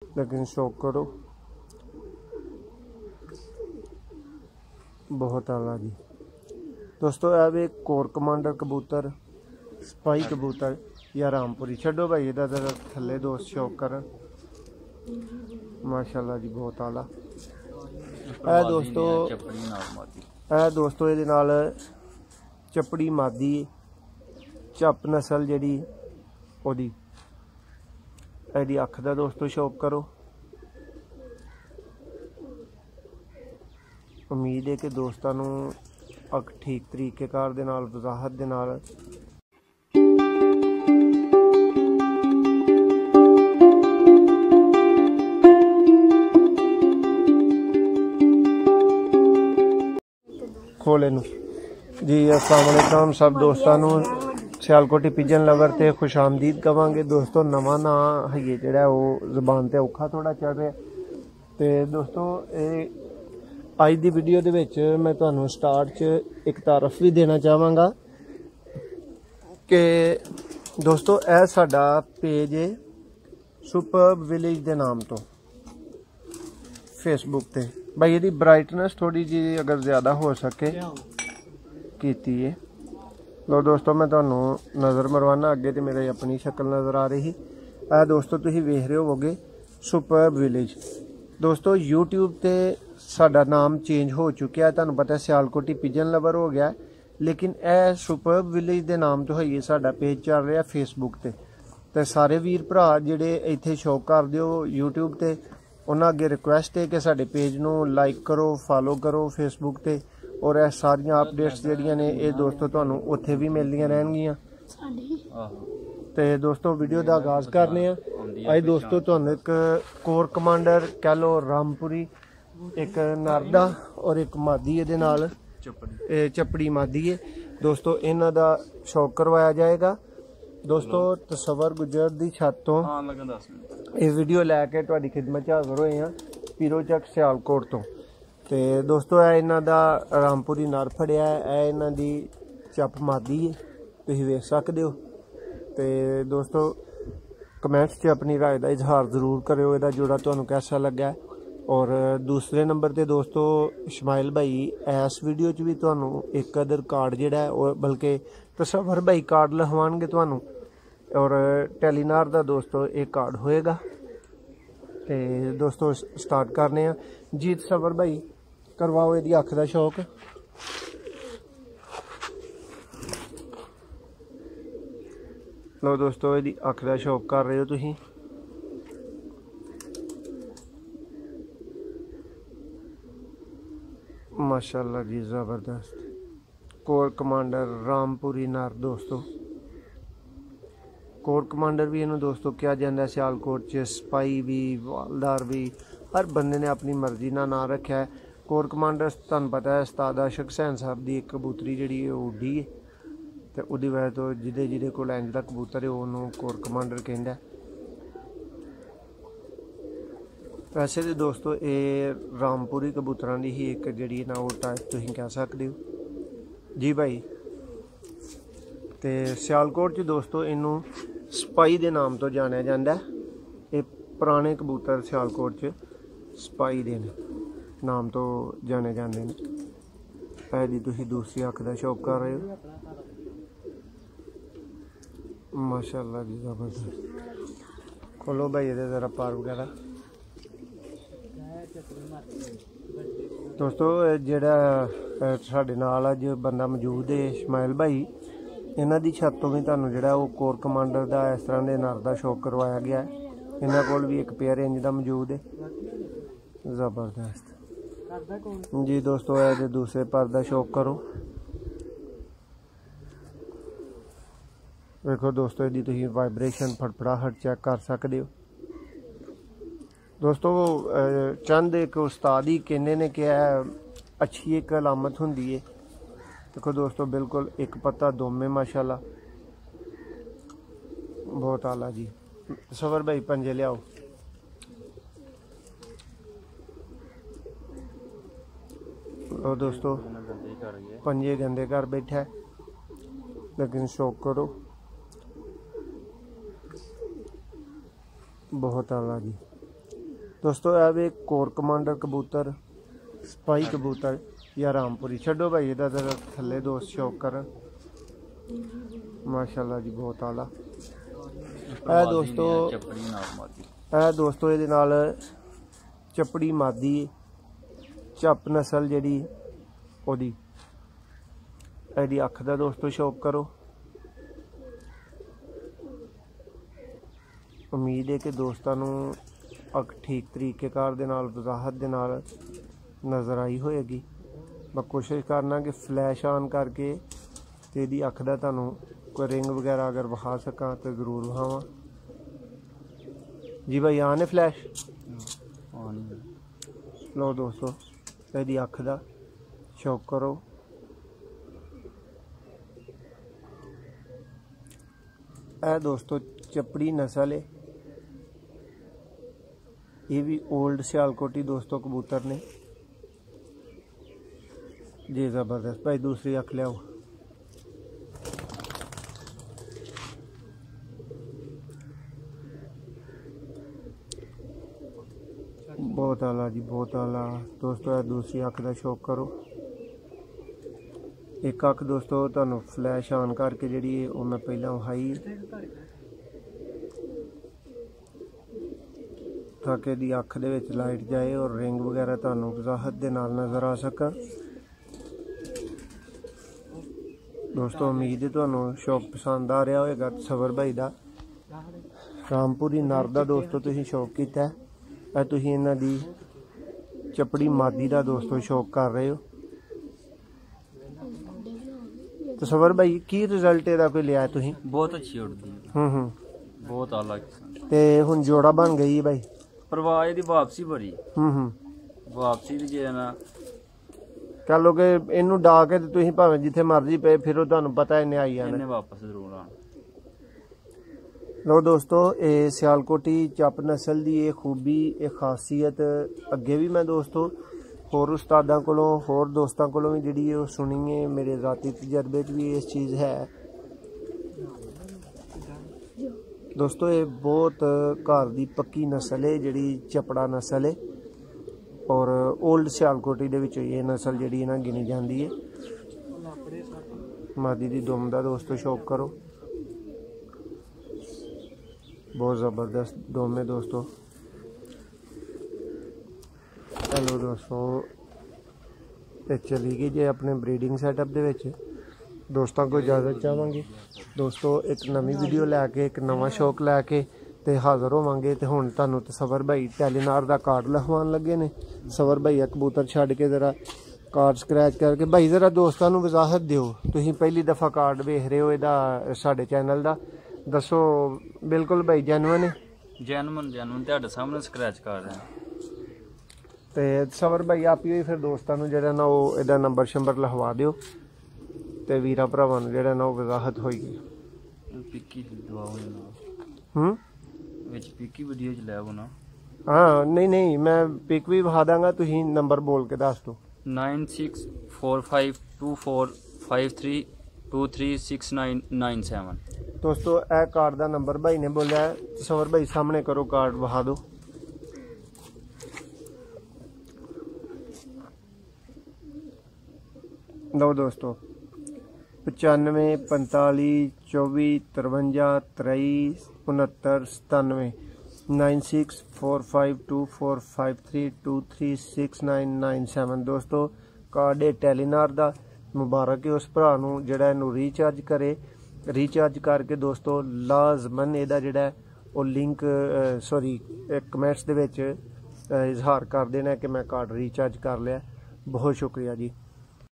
लेकिन शौक करो, बहुत आला जी। दोस्तों यह भी कोर कमांडर कबूतर, स्पाई कबूतर या रामपुरी। छो भाई इधर जरा थले दोस्त शौक कर माशाल्लाह जी, बहुत आला। दोस्तों ये नाल चपड़ी मादी झप नस्ल जी ओदी एडी अख दा दोस्तों शौक करो। उम्मीद है कि दोस्तों नूं अख ठीक तरीकेकार दे नाल वजाहत दे नाल खोले नूं जी। अस्सलाम वालेकुम सब दोस्तों नूं सियालकोटी पिजन लवर ते खुश आमदीद कवांगे। दोस्तों नवा ना है जिहड़ा वो जबान ते औखा थोड़ा चल रहा ते दोस्तों अज दी वीडियो दे विच मैं तुहानूं स्टार्ट च एक तारफ भी देना चाहांगा कि दोस्तों यह साडा पेज है सुपरब विलेज दे नाम तो फेसबुक ते। भाई ये ब्राइटनेस थोड़ी जी अगर ज़्यादा हो सके कीती है। लो दोस्तों मैं तुहानूं नज़र मरवाना अगे तो मेरी अपनी शक्ल नज़र आ रही है। दोस्तों तुसीं वेख रहे होवोगे सुपरब विलेज। दोस्तों यूट्यूब ते साडा नाम चेंज हो चुका है, तुहानूं पता है सियालकोटी पिजन लवर हो गया, लेकिन यह सुपरब विलेज के नाम तो है साडा पेज चल रहा फेसबुक ते सारे वीर भरा जिहड़े इत्थे शौक करदे हो यूट्यूब ते उन्हां अगे रिक्वेस्ट है कि साडे पेज नूं लाइक करो, फॉलो करो फेसबुक ते, और यह सारियां अपडेट्स जिहड़ियां ने ये दोस्तों तुहानूं उत्थे भी मिलदियां रहणगियां। ते दोस्तों वीडियो का आगाज करने अज दोस्तों तुहानूं एक कोर कमांडर कह लो रामपुरी, एक नरदा और एक मादी ये नाल चपड़ी मादी है दोस्तों, इन्हां दा शौक करवाया जाएगा। दोस्तों तसवर गुजर दी छत तो ये वीडियो लैके तुहाडी खिदमत च हाज़र होए हैं पीरो चक सियालकोट तो। ते दोस्तों यह इन्हां दा रामपुरी नर फड़िया है, इन्हां दी चप मादी है, तुसीं वेख सकदे हो। ते दोस्तों कमेंट्स च अपनी राय का इजहार जरूर करो, इहदा जोड़ा तुहानूं कैसा लग्या। और दूसरे नंबर ते दोस्तों शमाइल भाई इस वीडियो च भी तुहानूं एक अदर कार्ड जिहड़ा है और बल्कि तसवर भाई कार्ड लखवाणगे तुहानूं, और टेलीनार दा दोस्तों एक कार्ड होएगा। ते दोस्तों स्टार्ट करने आ जी। तसवर भाई करवाओ इहदी अख दा शौक। लो दोस्तों इहदी अख दा शौक कर रहे हो तुसीं। माशाल्लाह जी ज़बरदस्त कोर कमांडर रामपुरी नर दोस्तों। कोर कमांडर भी इन्हों दोस्तों क्या जाता है सियालकोट च, स्पाई भी, वालदार भी, हर बंदे ने अपनी मर्जी ना नाम रखा है। कोर कमांडर तुहानूं पता है उस्ताद आशिक हुसैन साहब की एक कबूतरी जी उड्डी है, तो उसकी वजह तो जिदे कोल इंज दा कबूतर है उन्होंने कोर कमांडर कहंदा है। वैसे तो दोस्तों ये रामपुरी कबूतरां दी ही एक जिहड़ी ना वो टाइप तुसीं कह सकदे हो जी भाई। ते सियालकोट च दोस्तों इनू स्पाई के नाम तो जानिया जाता है। ये पुराने कबूतर सियालकोट च स्पाई के नाम तो जाने जाते हैं। जी तुसीं दूसरी अख का शौक कर रहे हो। माशाल्लाह जी ज़बरदस्त। खोलो भाई ये ज़रा पार वगैरह। दोस्तों जिहड़ा साडे नाल अज बंदा मौजूद है शमाइल भाई, इन्हां दी छत तो भी तुहानूं जिहड़ा वो कोर कमांडर का इस तरह के नर का शौक करवाया गया है। इन्हां कोल भी एक पेयर इंज का मौजूद है, ज़बरदस्त जी। दोस्तों ये दूसरे पर का शौक करो। देखो दोस्तों यदि तुसीं वाइब्रेशन फड़फड़ाहट चेक कर सकते हो। दोस्तों चंद एक उस्ताद ही कहने ने क्या अच्छी एक अलामत होंदी है। देखो दोस्तों बिल्कुल एक पत्ता दुम है माशाल्लाह, बहुत आला जी। सवर भाई पंजे लियाओ। लो दोस्तों पंजे गंदे कर बैठा है, लेकिन शौक करो, बहुत आला जी। दोस्तों ਇਹ ਵੇ ਕੋਰ ਕਮਾਂਡਰ ਕਬੂतर ਸਪਾਈ ਕਬੂतर या रामपुरी छड्डो भाई इहदा जरा थल्ले दोस्त शौक करन माशाल्लाह जी बहुत आला दोस्तों ये नाल चपड़ी मादी झप नस्ल जिहड़ी ओदी इहदी अख दा दोस्तों शौक करो। उम्मीद है कि दोस्तों नूं अख ठीक तरीकेकार दे नाल वजाहत दे नाल नज़र आई होएगी। मैं कोशिश करना कि फ्लैश ऑन करके ते दी अख दा तुहानूं कोई रिंग वगैरह अगर विखा सकां तो जरूर विखावां जी। भाई आने फ्लैश लो दोस्तों इहदी अख दा शौक करो। ए दोस्तों चपड़ी नस्ल है, ये भी ओल्ड सियालकोटी दोस्तों कबूतर ने जी। ज़बरदस्त भाई दूसरी अख लियाओ। बहुत आला जी बहुत आला दोस्तों दूसरी अख का शौक करो। एक अख दोस्तों तुहानूं फ्लैश ऑन करके जिहड़ी वो मैं पहला विखाई ताकि दी अख दे विच लाइट जाए और रिंग वगैरह तुहानूं वजाहत दे नाल नज़र आ सकन। दोस्तों उम्मीद है तुहानूं शौक पसंद आ रहा होएगा। सबर भाई दा रामपुरी नर दा दोस्तों तुसीं शौक कीता है, तुसीं इन्हां दी चपड़ी मादी दा दोस्तों शौक कर रहे हो। तो सबर भाई की रिजल्ट इहदा कोई लिया तुसीं? बहुत अच्छी उड़दी बहुत आला ते हुण जोड़ा बन गई है भाई। परवाह दी वापसी बड़ी वापसी दी जे ना कह लो कि इनू डा के तुसीं भावें जिथे मर्जी पे फिरो तुहानूं पता इन्हें आई जाना वापस जरूर आना। लो दोस्तों ये सियालकोटी चप नस्ल की ये खूबी ये खासियत अगे भी मैं दोस्तों होर उस्तादां कोलों होर दोस्तां कोलों भी जिहड़ी ओह सुनी है, मेरे ज़ाती तजर्बे च भी इस चीज़ है। दोस्तों ये बहुत घर की पक्की नस्ल है जिहड़ी चपड़ा नस्ल है और ओल्ड सियालकोटी दे विच ये नस्ल जिहड़ी ना गिनी जाती है। मादी दी दुम दा दोस्तों शौक करो। बहुत ज़बरदस्त दुम है दोस्तों। हेलो दोस्तों ये चली गई जे अपने ब्रीडिंग सैटअप दे विच। दोस्तों को इजाज़त चाहांगे दोस्तों एक नवी वीडियो लैके एक नवा शौक लैके ते हाज़र होवांगे। ते हुण तुहानूं ते सबर भाई टेलीनार दा कार्ड लिखवान लगे ने। सबर भाई कबूतर छड्ड के जरा कार्ड स्क्रैच करके भाई जरा दोस्तों नूं वजाहत दिओ। तुसीं पहली दफ़ा कार्ड वेख रहे हो इहदा साडे चैनल दा, दसो बिल्कुल भाई जैनुअन है? जैनुअन तुहाडे सामने स्क्रैच कर रहे हैं। ते सबर भाई आप ही फिर दोस्तों नूं जिहड़ा ना वो इहदा नंबर शंबर लिखवा दिओ ते वीरां भरावां नूं जिहड़ा ना वो वजाहत होएगी। पिक्की दवाओ ना विच पिक्की वीडियो च लैवो ना। हाँ नहीं मैं पिक भी विखा दांगा, तुसीं नंबर बोल के दस दो। 96452453236997। दोस्तों ए कार्ड का नंबर भाई ने बोलिया है। सवर भाई सामने करो कार्ड विखा दो। लो दोस्तों 95 45 24 53 23 69 97 96452453236997। दोस्तों कार्ड है टेलीनार दा। मुबारक है उस भरा नूं जिहड़ा इहनूं रीचार्ज करे। रीचार्ज करके दोस्तों लाजमन इहदा जिहड़ा वो लिंक सॉरी कमेंट्स दे विच इजहार कर देना कि मैं कार्ड रीचार्ज कर लिया। बहुत शुक्रिया जी।